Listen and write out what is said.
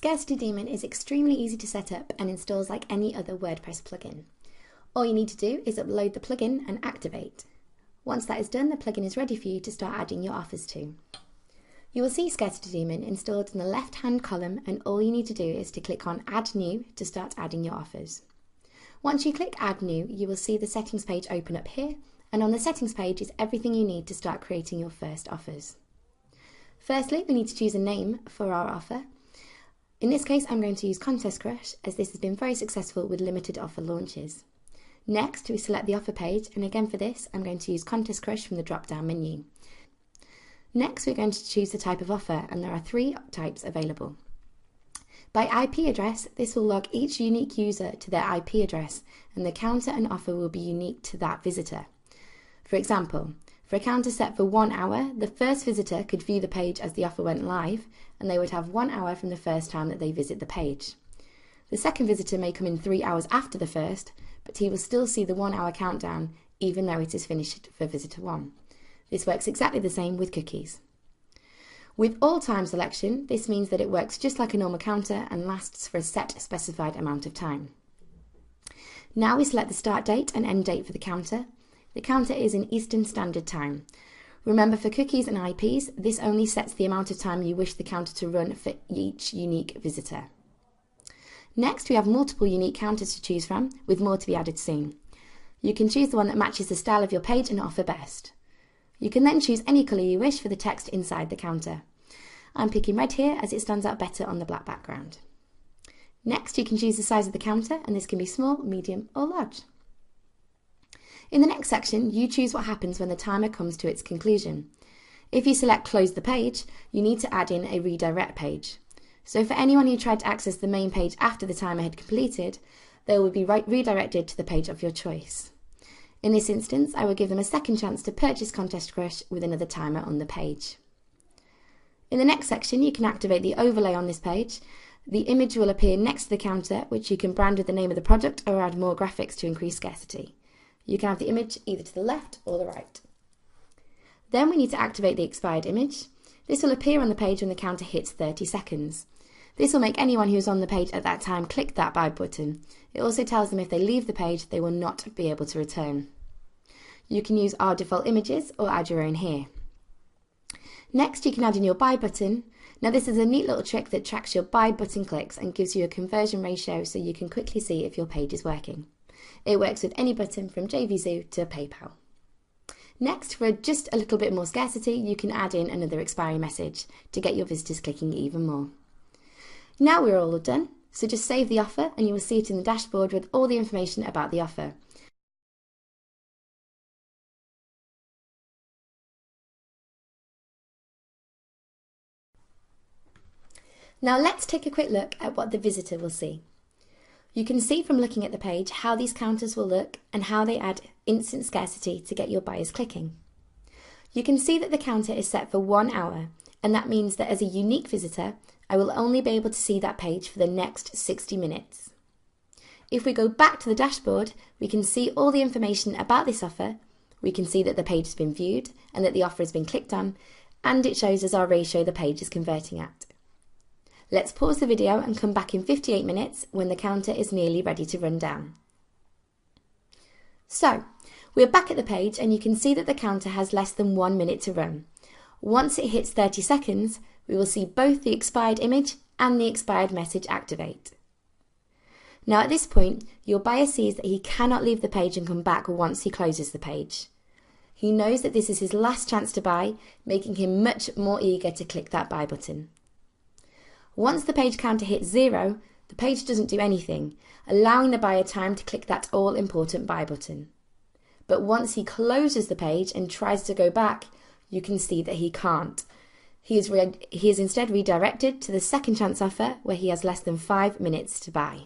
Scarcity Daemon is extremely easy to set up and installs like any other WordPress plugin. All you need to do is upload the plugin and activate. Once that is done, the plugin is ready for you to start adding your offers to. You will see Scarcity Daemon installed in the left-hand column, and all you need to do is to click on Add New to start adding your offers. Once you click Add New, you will see the settings page open up here, and on the settings page is everything you need to start creating your first offers. Firstly, we need to choose a name for our offer. In this case, I'm going to use Contest Crush, as this has been very successful with limited offer launches. Next, we select the offer page, and again for this, I'm going to use Contest Crush from the drop-down menu. Next, we're going to choose the type of offer, and there are 3 types available. By IP address, this will log each unique user to their IP address, and the counter and offer will be unique to that visitor. For example, for a counter set for 1 hour, the first visitor could view the page as the offer went live, and they would have 1 hour from the first time that they visit the page. The second visitor may come in 3 hours after the first, but he will still see the 1 hour countdown even though it is finished for visitor 1. This works exactly the same with cookies. With all time selection, this means that it works just like a normal counter and lasts for a set specified amount of time. Now we select the start date and end date for the counter. The counter is in Eastern Standard Time. Remember, for cookies and IPs, this only sets the amount of time you wish the counter to run for each unique visitor. Next, we have multiple unique counters to choose from, with more to be added soon. You can choose the one that matches the style of your page and offer best. You can then choose any colour you wish for the text inside the counter. I'm picking red here as it stands out better on the black background. Next, you can choose the size of the counter, and this can be small, medium or large. In the next section, you choose what happens when the timer comes to its conclusion. If you select Close the page, you need to add in a redirect page. So for anyone who tried to access the main page after the timer had completed, they will be redirected to the page of your choice. In this instance, I will give them a second chance to purchase Contest Crush with another timer on the page. In the next section, you can activate the overlay on this page. The image will appear next to the counter, which you can brand with the name of the product or add more graphics to increase scarcity. You can have the image either to the left or the right. Then we need to activate the expired image. This will appear on the page when the counter hits 30 seconds. This will make anyone who is on the page at that time click that buy button. It also tells them if they leave the page, they will not be able to return. You can use our default images or add your own here. Next, you can add in your buy button. Now this is a neat little trick that tracks your buy button clicks and gives you a conversion ratio so you can quickly see if your page is working. It works with any button from JVZoo to PayPal. Next, for just a little bit more scarcity, you can add in another expiry message to get your visitors clicking even more. Now we're all done, so just save the offer and you will see it in the dashboard with all the information about the offer. Now let's take a quick look at what the visitor will see. You can see from looking at the page how these counters will look and how they add instant scarcity to get your buyers clicking. You can see that the counter is set for 1 hour, and that means that as a unique visitor, I will only be able to see that page for the next 60 minutes. If we go back to the dashboard, we can see all the information about this offer. We can see that the page has been viewed and that the offer has been clicked on, and it shows us our ratio the page is converting at. Let's pause the video and come back in 58 minutes when the counter is nearly ready to run down. So, we're back at the page and you can see that the counter has less than 1 minute to run. Once it hits 30 seconds, we will see both the expired image and the expired message activate. Now at this point, your buyer sees that he cannot leave the page and come back once he closes the page. He knows that this is his last chance to buy, making him much more eager to click that buy button. Once the page counter hits 0, the page doesn't do anything, allowing the buyer time to click that all-important buy button. But once he closes the page and tries to go back, you can see that he can't. He is instead redirected to the second chance offer where he has less than 5 minutes to buy.